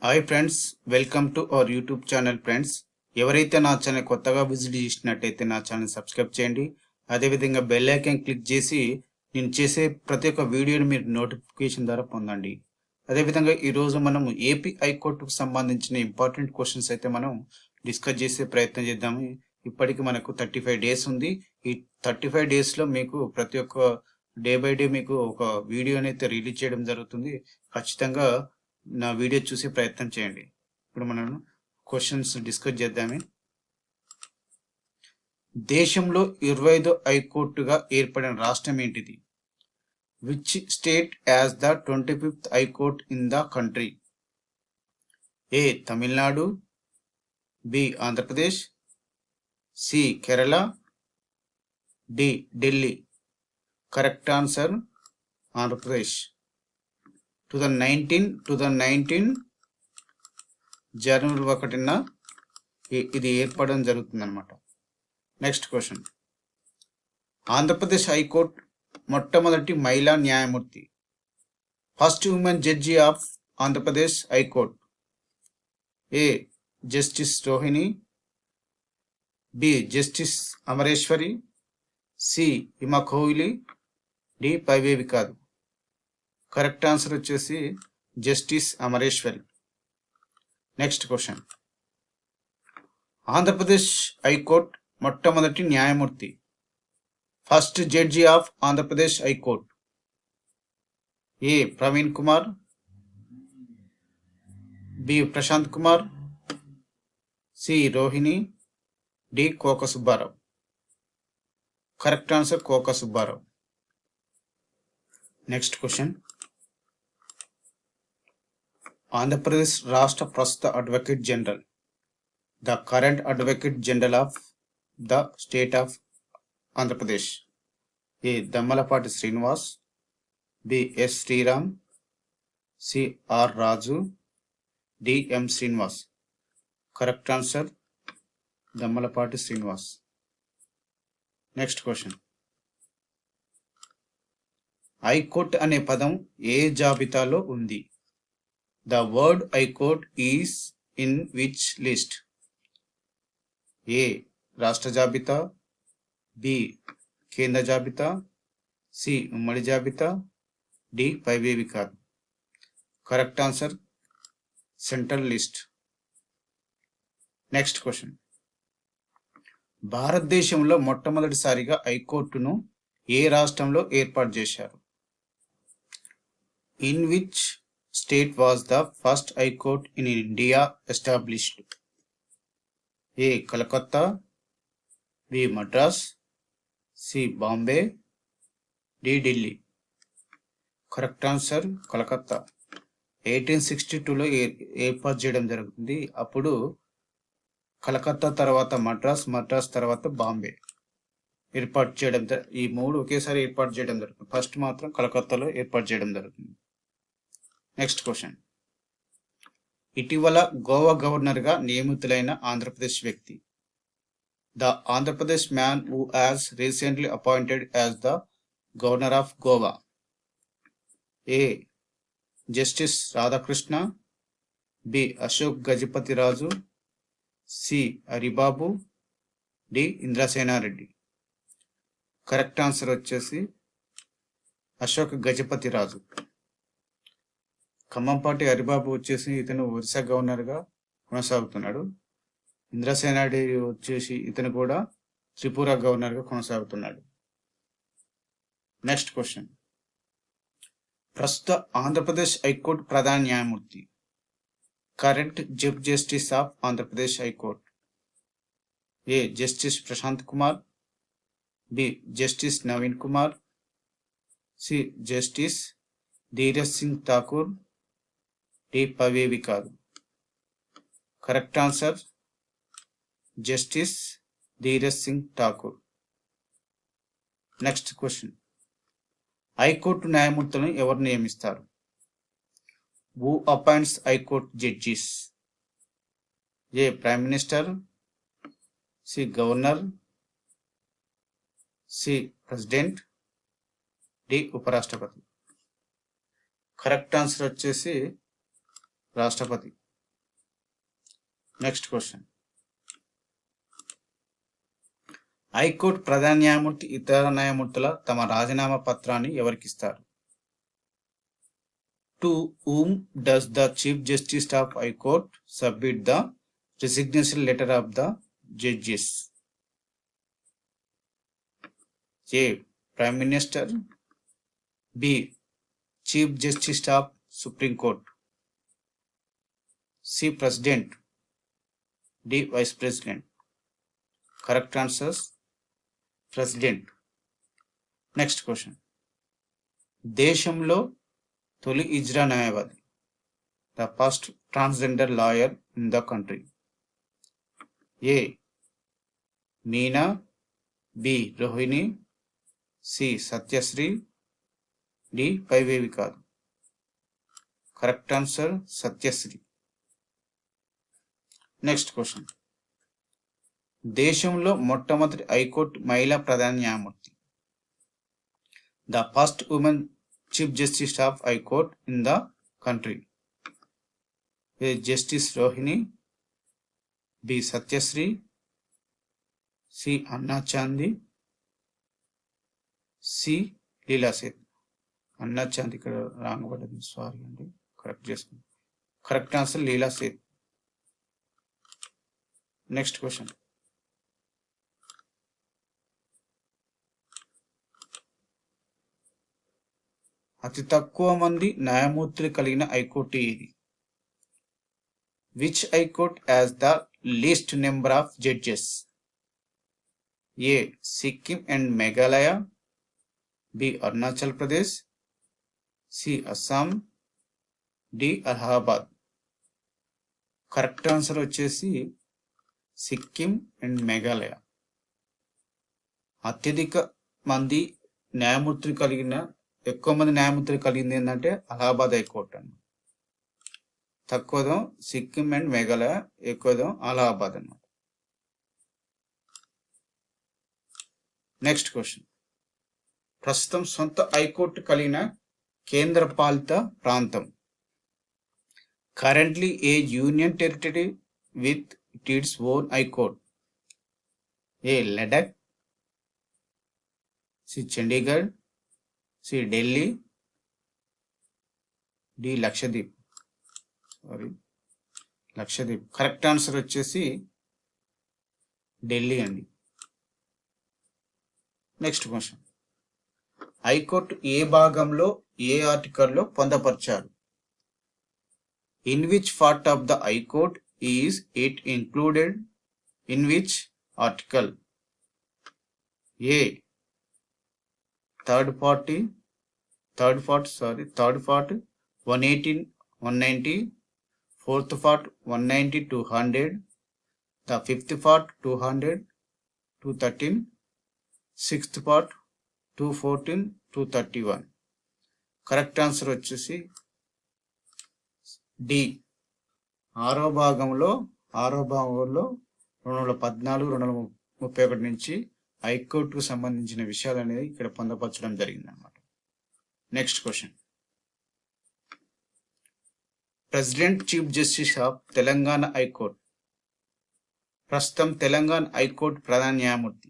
Hi friends, welcome to our YouTube channel friends. ఎవరైతే నా channel కొత్తగా విజిట్ చేసినట్టయితే నా ఛానల్ సబ్స్క్రైబ్ చేయండి. అదేవిధంగా బెల్ ఐకాన్ క్లిక్ చేసి నేను చేసే ప్రతి ఒక్క వీడియోని మీరు నోటిఫికేషన్ ద్వారా పొందండి. అదేవిధంగా ఈరోజు మనం ఏపీ హైకోర్టుకు సంబంధించిన ఇంపార్టెంట్ క్వశ్చన్స్ అయితే మనం డిస్కస్ చేసే ప్రయత్నం చేద్దాము. ఇప్పటికి మనకు 35 డేస్ ఉంది. ఈ 35 డేస్లో మీకు ప్రతి ఒక్క డే బై డే మీకు ఒక వీడియోని అయితే రిలీజ్ చేయడం జరుగుతుంది. ఖచ్చితంగా నా వీడియో చూసే ప్రయత్నం చేయండి. ఇప్పుడు మనం క్వశ్చన్స్ డిస్కస్ చేద్దామే. దేశంలో 25వ హైకోర్టుగా ఏర్పడిన రాష్ట్రం ఏంటిది? Which state as the 25th high court in the country? A Tamil Nadu, B Andhra Pradesh, C Kerala, D Delhi. Correct answer Andhra Pradesh. 2019 జనవరి 1న ఇది ఏర్పడడం జరుగుతుంది అన్నమాట. Next question. ఆంధ్రప్రదేశ్ హైకోర్టు మొట్టమొదటి మహిళా న్యాయమూర్తి. First women judge of Andhra Pradesh high court. A justice Rohini, B justice Amareshwari, C Hima Kohli, D పైవేవి కాదు. కరెక్ట్ ఆన్సర్ వచ్చేసి justice Amareshwari. Next question. Andhra Pradesh high court మొట్టమొదటి న్యాయమూర్తి. First judge of Andhra Pradesh high court. A Praveen Kumar, B Prashanth Kumar, C Rohini, D Koka Subba Rao. Correct answer కోక సుబ్బారావు. Next question. ఆంధ్రప్రదేశ్ రాష్ట్ర ప్రస్తుత advocate general. The current advocate general of the state of Andhra Pradesh. A Dammalapati Srinivas, B S Sriram, C R Raju, D M Srinivas. Correct answer Dammalapati Srinivas. Next question. High court అనే పదం ఏ జాబితాలో ఉంది? The word High Court is in which list? A. రాష్ట్ర జాబితా, B కేంద్ర జాబితా, C ఉమ్మడి జాబితా, డి పైవేవి కాదు. Correct answer central list. Next question. భారతదేశంలో మొట్టమొదటిసారిగా హైకోర్టును ఏ రాష్ట్రంలో ఏర్పాటు చేశారు? In which state was the first high court in India established? A. Calcutta, B. Madras, C. Bombay, D. Delhi. Correct answer Calcutta. 1862లో ఏర్పాటు చేయడం జరుగుతుంది. అప్పుడు కలకత్తా తర్వాత మద్రాస్ తర్వాత బాంబే ఏర్పాటు చేయడం, ఈ మూడు ఒకేసారి ఏర్పాటు చేయడం జరుగుతుంది. ఫస్ట్ మాత్రం కలకత్తాలో ఏర్పాటు చేయడం జరుగుతుంది. Next question. ఇటీవల గోవా గవర్నర్గా నియమితులైన ఆంధ్రప్రదేశ్ వ్యక్తి. The Andhra Pradesh man who has recently appointed as the governor of Goa. A justice Radhakrishna, B Ashok Gajapati Raju, C Haribabu, D Indrasena Reddy. Correct answer వచ్చేసి అశోక్ గజపతి రాజు. ఖమ్మంపాటి హరిబాబు వచ్చేసి ఇతను ఒరిస్సా గవర్నర్గా కొనసాగుతున్నాడు. ఇంద్రసేనారెడ్డి వచ్చేసి ఇతను కూడా త్రిపుర గవర్నర్గా కొనసాగుతున్నాడు. Next question. ప్రస్తుత ఆంధ్రప్రదేశ్ హైకోర్టు ప్రధాన న్యాయమూర్తి. Current chief justice of Andhra Pradesh high court. A justice Prashanth Kumar, B justice Naveen Kumar, C justice Dheeraj Singh Thakur, D పైవేవి కాదు. Correct answer justice Dheeraj Singh Thakur. Next question. High court న్యాయమూర్తులను ఎవరు నియమిస్తారు? Who appoints high court judges? A prime minister, C governor, C president, D ఉపరాష్ట్రపతి. Correct answer వచ్చేసి రాష్ట్రపతి. Next question, high court ప్రధాన న్యాయమూర్తి ఇతర న్యాయమూర్తుల తమ రాజీనామా పత్రాన్ని ఎవరికి ఇస్తారు? To whom does the Chief Justice of High Court submit the resignation letter of the judges? A. Prime Minister. B. Chief Justice of Supreme Court. C. President. D. Vice President. Correct answers, President. Next question, దేశంలో తొలి ఇజ్రా న్యాయవాది, the first transgender lawyer in the country. A. Meena. B. Rohini. C. Satyasri. D. పైవేవి కాదు. Correct answer Satyasri. Next question, దేశంలో మొట్టమొదటి high court మహిళా ప్రధాన న్యాయమూర్తి, the first women chief justice of high court in the country. A. Justice Rohini. B. Satyasri. C. Anna Chandy. C. Leela Seth. అన్నా చాందీ ఇక్కడ wrong పడ్డది, సారీ అండి, కరెక్ట్ చేసుకోండి. కరెక్ట్ ఆన్సర్ లీలా సేత్. నెక్స్ట్ క్వశ్చన్, అతి తక్కువ మంది న్యాయమూర్తులు కలిగిన హైకోర్టు ఏది? Which high court has the least number of judges? A. Sikkim and Meghalaya. B. Arunachal Pradesh. C. Assam. D. Allahabad. Correct answer వచ్చేసి సిక్కిం అండ్ మేఘాలయ. అత్యధిక మంది న్యాయమూర్తులు కలిగిన, ఎక్కువ మంది న్యాయమూర్తులు కలిగింది ఏంటంటే అలహాబాద్ హైకోర్టు అన్నమాట. తక్కువదం సిక్కిం అండ్ మేఘాలయ, ఎక్కువదం అలహాబాద్ అన్నమాట. నెక్స్ట్ క్వశ్చన్, ప్రస్తుతం సొంత హైకోర్టు కలిగిన కేంద్ర పాలిత ప్రాంతం, currently A union territory with its own high court. A. Ladakh. C. Chandigarh. C. Delhi. D. Lakshadweep. Lakshadweep. Correct answer వచ్చేసి ఢిల్లీ అండి. నెక్స్ట్ క్వశ్చన్, హైకోర్టు ఏ భాగంలో ఏ ఆర్టికల్లో పొందపరిచారు? In which part of the high court is it included in which article? A. Third part 118, 190, fourth part 190, 200, the fifth part 200, 213, sixth part 214, 231. Correct answer వచ్చేసి D. ఆరో భాగంలో 2014, 2031 నుంచి హైకోర్టుకు సంబంధించిన విషయాలు అనేది ఇక్కడ పొందపరచడం జరిగింది అన్నమాట. Next question, president chief justice of Telangana high court, ప్రస్తుతం తెలంగాణ హైకోర్టు ప్రధాన న్యాయమూర్తి.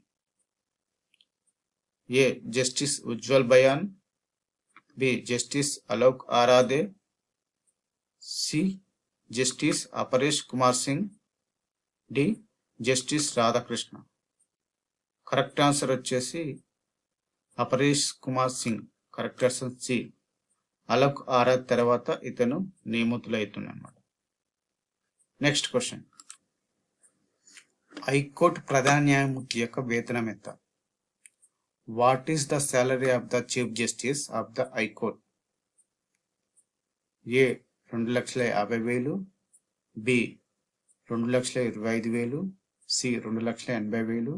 A. Justice Ujjal Bhuyan. B. Justice Alok Aradhe. C. Justice Aparesh Kumar Singh. D. Justice Radhakrishna. Correct answer వచ్చేసి Aparesh Kumar Singh. Correct answer C. Alok Aradhe తర్వాత ఇతను నియమితులవుతున్నమాట. నెక్స్ట్ క్వశ్చన్, హైకోర్టు ప్రధాన న్యాయమూర్తి యొక్క వేతనం ఎంత? What is the salary of the chief justice of the high court? A. 2,50,000. B. 2,25,000. C. 2,80,000.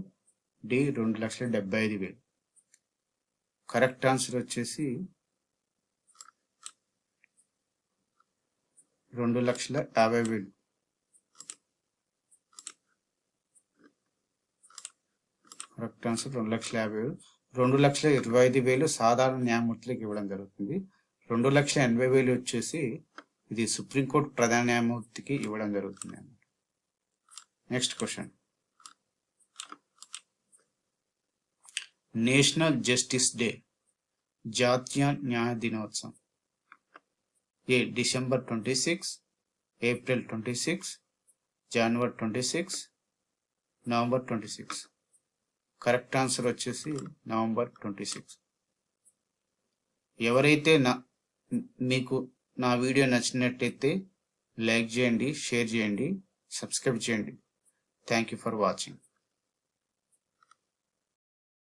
D. 2,75,000. Correct answer వచ్చేసి 2,50,000. Correct answer 2,50,000. 2,25,000 సాధారణ న్యాయమూర్తులకు ఇవ్వడం జరుగుతుంది. 2,80,000 వచ్చేసి ఇది సుప్రీంకోర్టు ప్రధాన న్యాయమూర్తికి ఇవ్వడం జరుగుతుంది. Next question, national justice day, జాతీయ న్యాయ దినోత్సవం ఏ డిసెంబర్ 26, ఏప్రిల్ 26, జనవరి 26, నవంబర్ 26. కరెక్ట్ ఆన్సర్ వచ్చేసి నవంబర్ 26. ఎవరైతే మీకు నా వీడియో నచ్చినట్టయితే లైక్ చేయండి, షేర్ చేయండి, సబ్స్క్రైబ్ చేయండి. Thank you for watching.